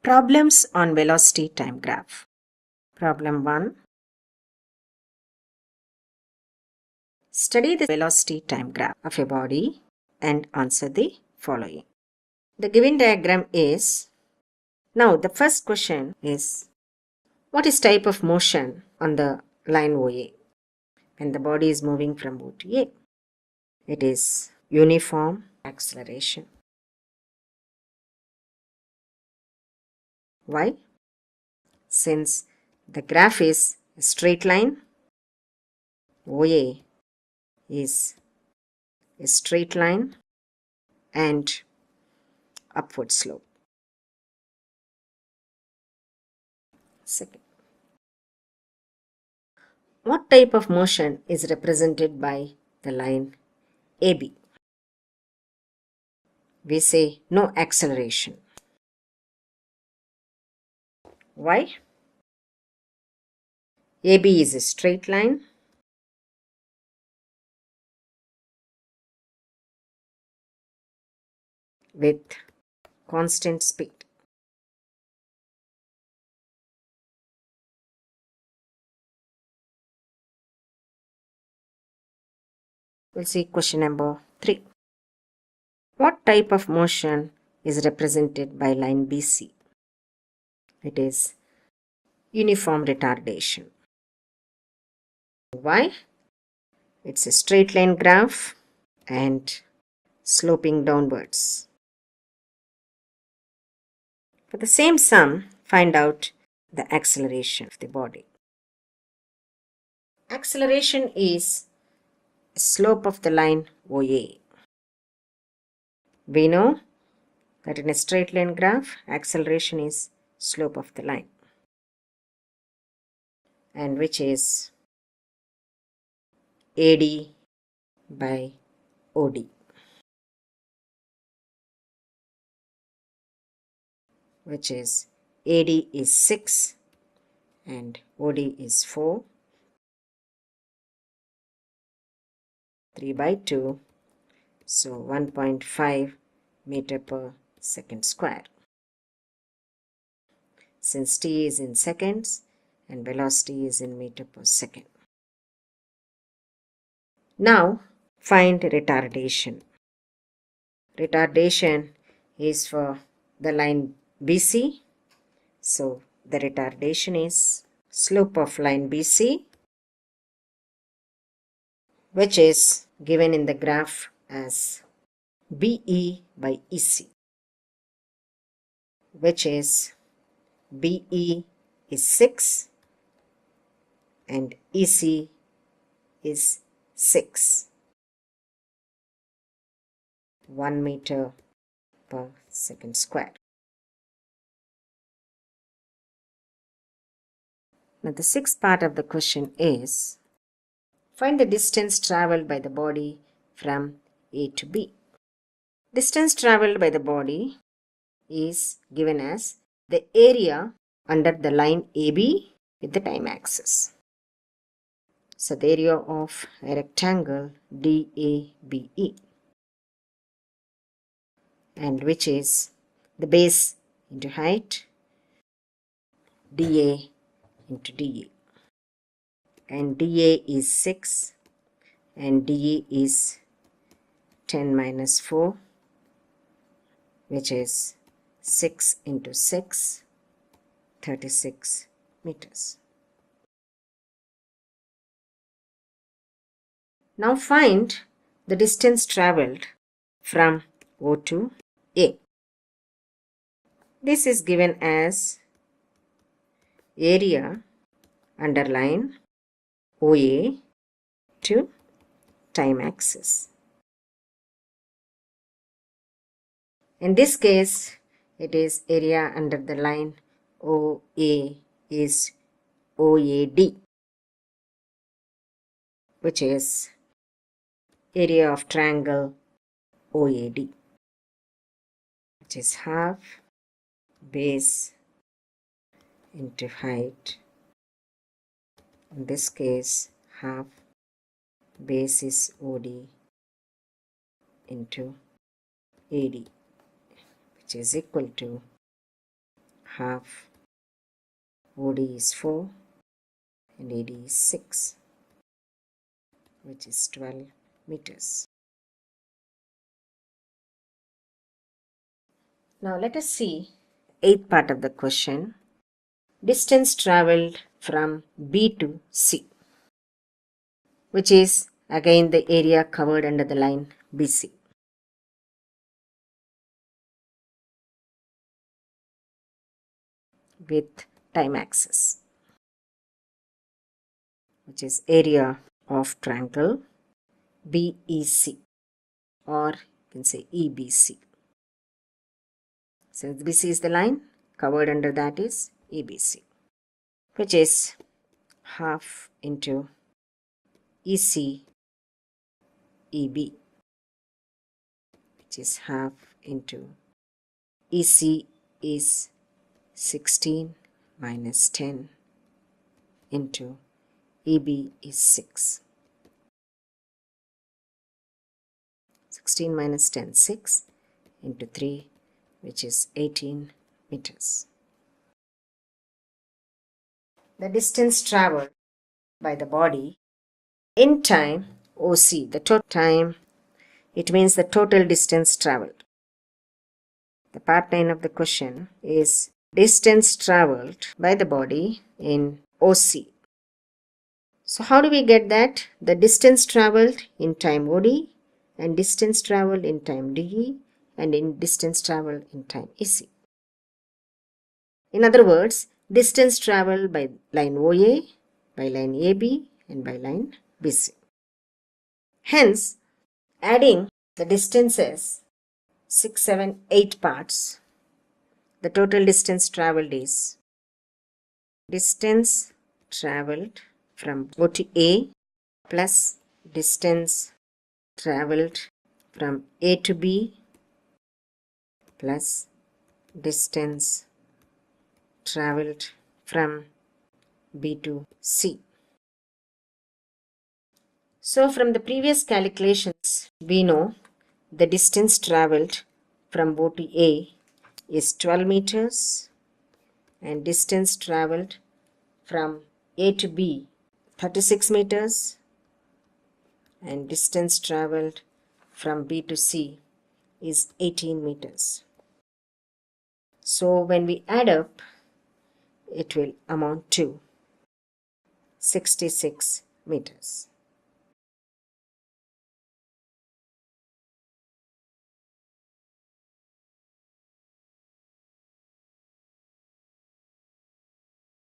Problems on velocity time graph. Problem 1. Study the velocity time graph of a body and answer the following. The given diagram is, now the first question is, what is type of motion on the line OA when the body is moving from O to A? It is uniform acceleration. Why? Since the graph is a straight line, OA is a straight line and upward slope. Second, what type of motion is represented by the line AB? We say no acceleration. Why? AB is a straight line with constant speed. We'll see question number 3. What type of motion is represented by line BC? It is uniform retardation. Why? It's a straight line graph and sloping downwards. For the same sum, find out the acceleration of the body. Acceleration is a slope of the line OA. We know that in a straight line graph, acceleration is slope of the line, and which is AD by OD, which is AD is 6 and OD is 4, 3 by 2, so 1.5 meter per second square. Since t is in seconds and velocity is in meter per second. Now find retardation. Retardation is for the line BC. So the retardation is slope of line BC, which is given in the graph as BE by EC, which is BE is 6 and EC is 6, 1 meter per second square. Now the sixth part of the question is, find the distance travelled by the body from A to B. Distance travelled by the body is given as the area under the line AB with the time axis. So the area of a rectangle DABE, and which is the base into height DA into DA, and DA is 6 and DA is 10 minus 4, which is 6 into 6, 36 meters. Now find the distance travelled from O to A. This is given as area under line OA to time axis. In this case, it is area under the line OA is OAD, which is area of triangle OAD, which is half base into height. In this case, half base is OD into AD, which is equal to half. OD is 4 and AD is 6, which is 12 meters. Now let us see eighth part of the question. Distance travelled from B to C, which is again the area covered under the line BC. With time axis, which is area of triangle BEC, or you can say EBC. Since BC is the line, covered under that is EBC, which is half into EC EB, which is half into EC is 16 minus 10 into EB is 6. 16 minus 10, 6 into 3, which is 18 meters. The distance travelled by the body in time OC, the total time, it means the total distance travelled. The part 9 of the question is distance travelled by the body in OC. So how do we get that? The distance travelled in time OD and distance travelled in time DE and in distance travelled in time EC. In other words, distance travelled by line OA, by line AB and by line BC. Hence, adding the distances 6, 7, 8 parts, the total distance travelled is distance travelled from O to A plus distance travelled from A to B plus distance travelled from B to C. So from the previous calculations, we know the distance travelled from O to A is 12 meters and distance travelled from A to B 36 meters and distance travelled from B to C is 18 meters. So when we add up, it will amount to 66 meters.